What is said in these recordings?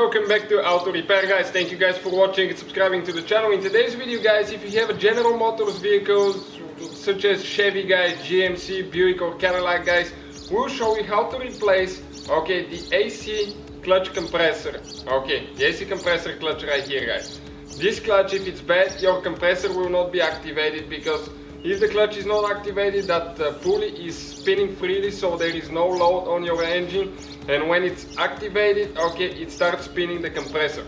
welcome back to Auto Repair, guys. Thank you guys for watching and subscribing to the channel. In today's video, guys, if you have a General Motors vehicles such as Chevy, guys, GMC, Buick or Cadillac, guys, we'll show you how to replace the AC clutch compressor. The AC compressor clutch right here, guys. This clutch, if it's bad, your compressor will not be activated, because if the clutch is not activated, that pulley is spinning freely, so there is no load on your engine, and when it's activated, it starts spinning the compressor.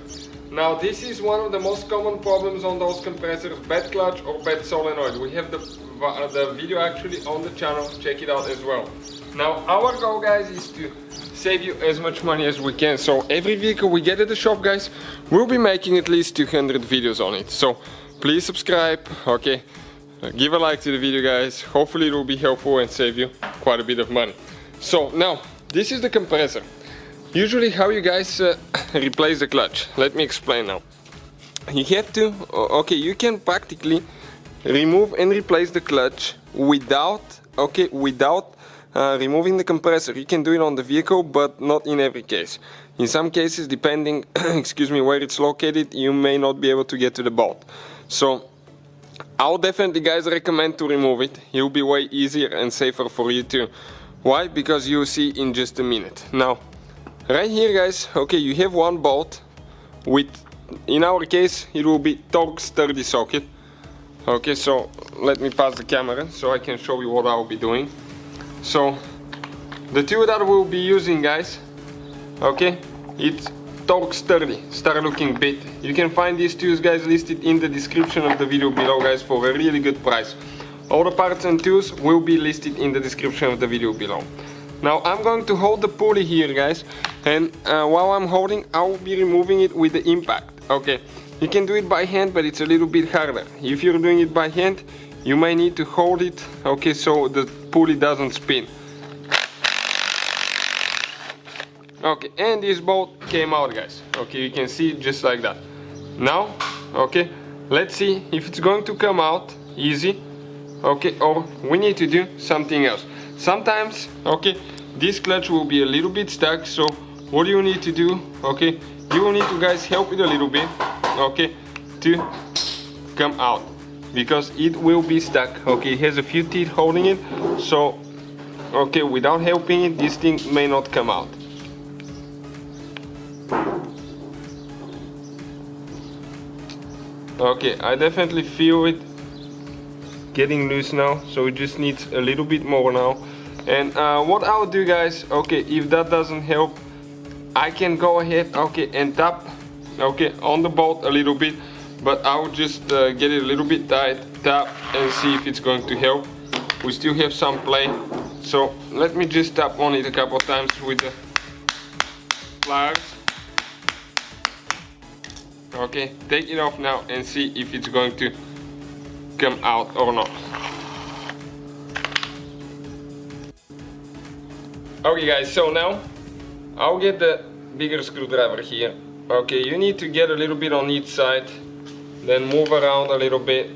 Now this is one of the most common problems on those compressors: bad clutch or bad solenoid. We have the video actually on the channel, check it out as well. Now our goal, guys, is to save you as much money as we can. So every vehicle we get at the shop, guys, we'll be making at least 200 videos on it. So please subscribe, give a like to the video, guys. Hopefully it will be helpful and save you quite a bit of money. So now, this is the compressor. Usually how you guys replace the clutch. Let me explain now. You have to, you can practically remove and replace the clutch without removing the compressor. You can do it on the vehicle, but not in every case. In some cases, depending where it's located, you may not be able to get to the bolt. So I'll definitely, guys, recommend to remove it. It will be way easier and safer for you too. Why? Because you'll see in just a minute. Now, right here, guys, you have one bolt with, in our case, it will be torque sturdy socket. So let me pass the camera so I can show you what I'll be doing. So the two that we'll be using, guys, it's torque sturdy star looking bit. You can find these tools, guys, listed in the description of the video below, guys, for a really good price. All the parts and tools will be listed in the description of the video below. Now I'm going to hold the pulley here, guys, and while I'm holding, I'll be removing it with the impact. You can do it by hand, but it's a little bit harder. If you're doing it by hand, you may need to hold it, so the pulley doesn't spin. And this bolt came out, guys. You can see it just like that. Now, let's see if it's going to come out easy, or we need to do something else. Sometimes, this clutch will be a little bit stuck, so what you need to do, you will need to, guys, help it a little bit, to come out, because it will be stuck. It has a few teeth holding it, so without helping it, this thing may not come out. I definitely feel it getting loose now, so it just needs a little bit more now. And what I'll do, guys, if that doesn't help, I can go ahead and tap on the bolt a little bit, but I'll just get it a little bit tight, tap, and see if it's going to help. We still have some play, so let me just tap on it a couple of times with the pliers. Take it off now and see if it's going to come out or not. Guys, so now I'll get the bigger screwdriver here. You need to get a little bit on each side, then move around a little bit.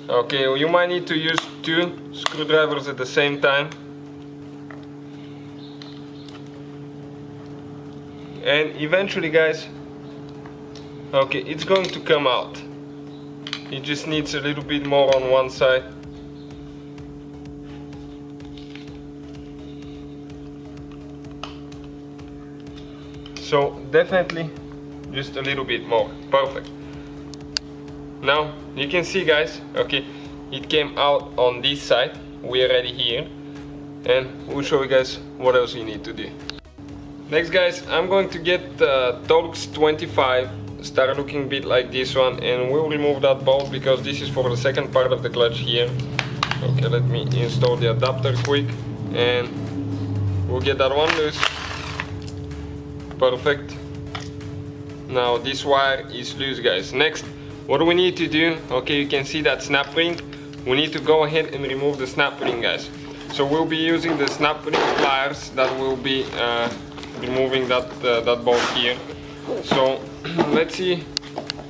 You might need to use two screwdrivers at the same time. And eventually, guys, it's going to come out. It just needs a little bit more on one side. So definitely just a little bit more. Perfect. Now you can see, guys, it came out on this side. We're ready here, and we'll show you guys what else you need to do. Next, guys, I'm going to get Torx 25 star looking bit like this one, and we'll remove that bolt because this is for the second part of the clutch here. Let me install the adapter quick, and we'll get that one loose. Perfect. Now this wire is loose, guys. Next, what do we need to do? You can see that snap ring. We need to go ahead and remove the snap ring, guys. So we'll be using the snap ring pliers that will be removing that bolt here. So let's see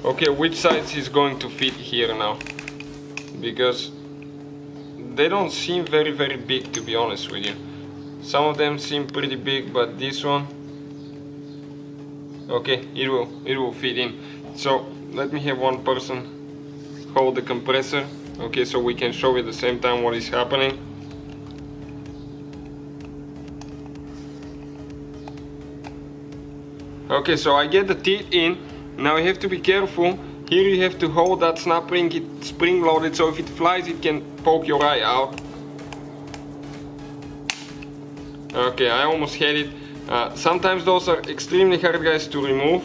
which sides is going to fit here now, because they don't seem very big, to be honest with you. Some of them seem pretty big, but this one okay, it will fit in. So let me have one person hold the compressor, okay, so we can show at the same time what is happening. Okay, so I get the teeth in. Now you have to be careful. Here you have to hold that snap ring, it's spring loaded, so if it flies it can poke your eye out. Okay, I almost had it. Sometimes those are extremely hard, guys, to remove.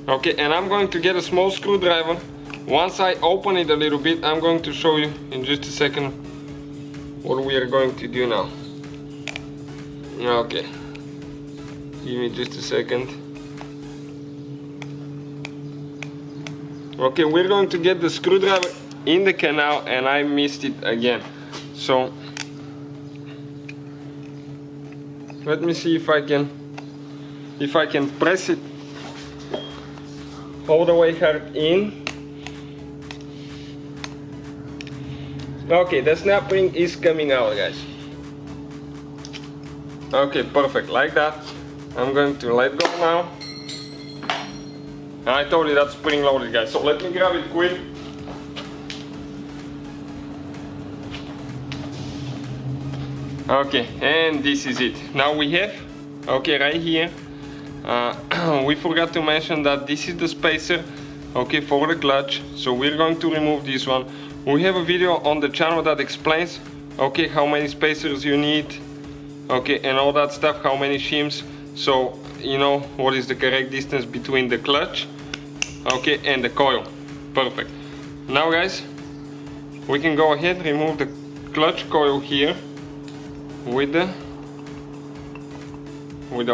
Okay, and I'm going to get a small screwdriver. Once I open it a little bit, I'm going to show you in just a second what we are going to do now. Okay, give me just a second. Okay, we're going to get the screwdriver in the canal, and I missed it again. So let me see if I can press it all the way hard in. Okay, the snap ring is coming out, guys. Okay, perfect, like that. I'm going to let go now. And I told you that's spring loaded, guys, so let me grab it quick. Okay, and this is it. Now we have, okay, right here, we forgot to mention that this is the spacer, okay, for the clutch. So we're going to remove this one. We have a video on the channel that explains, okay, how many spacers you need, okay, and all that stuff, how many shims, so you know what is the correct distance between the clutch, okay, and the coil. Perfect. Now, guys, we can go ahead, remove the clutch coil here with the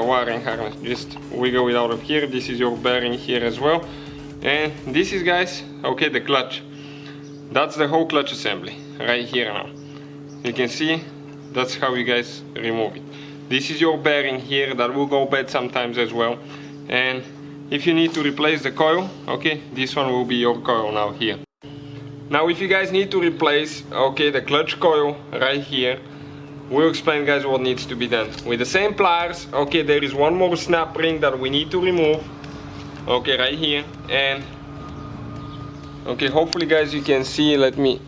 wiring harness. Just wiggle it out of here. This is your bearing here as well, and this is, guys, okay, the clutch. That's the whole clutch assembly right here. Now you can see that's how you guys remove it. This is your bearing here that will go bad sometimes as well, and if you need to replace the coil, okay, this one will be your coil now here. Now if you guys need to replace, okay, the clutch coil right here, we'll explain, guys, what needs to be done. With the same pliers, okay, there is one more snap ring that we need to remove, okay, right here, and okay, hopefully, guys, you can see. Let me,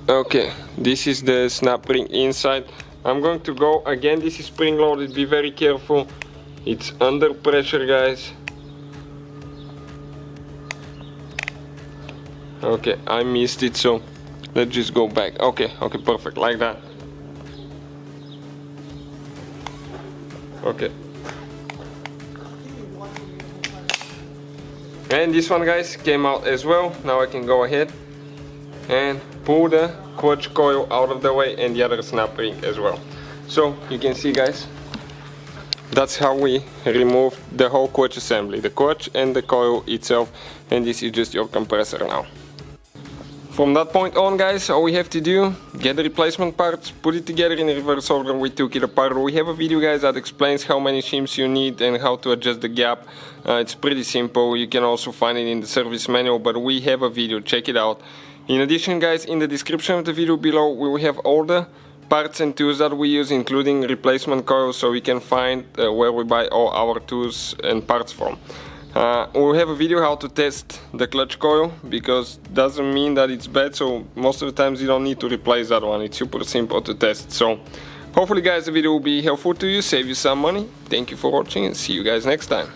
okay, this is the snap ring inside. I'm going to go again. This is spring loaded, be very careful, it's under pressure, guys. Okay, I missed it, so let's just go back. Okay, okay, perfect, like that. Okay, and this one, guys, came out as well. Now I can go ahead and pull the clutch coil out of the way and the other snap ring as well. So you can see, guys, that's how we remove the whole clutch assembly, the clutch and the coil itself, and this is just your compressor now. From that point on, guys, all we have to do, get the replacement parts, put it together in reverse order. We took it apart. We have a video, guys, that explains how many shims you need and how to adjust the gap. It's pretty simple. You can also find it in the service manual, but we have a video, check it out. In addition, guys, in the description of the video below, we will have all the parts and tools that we use, including replacement coils, so we can find where we buy all our tools and parts from. We'll have a video how to test the clutch coil, because doesn't mean that it's bad, so most of the times you don't need to replace that one. It's super simple to test. So hopefully, guys, the video will be helpful to you, save you some money. Thank you for watching, and see you guys next time.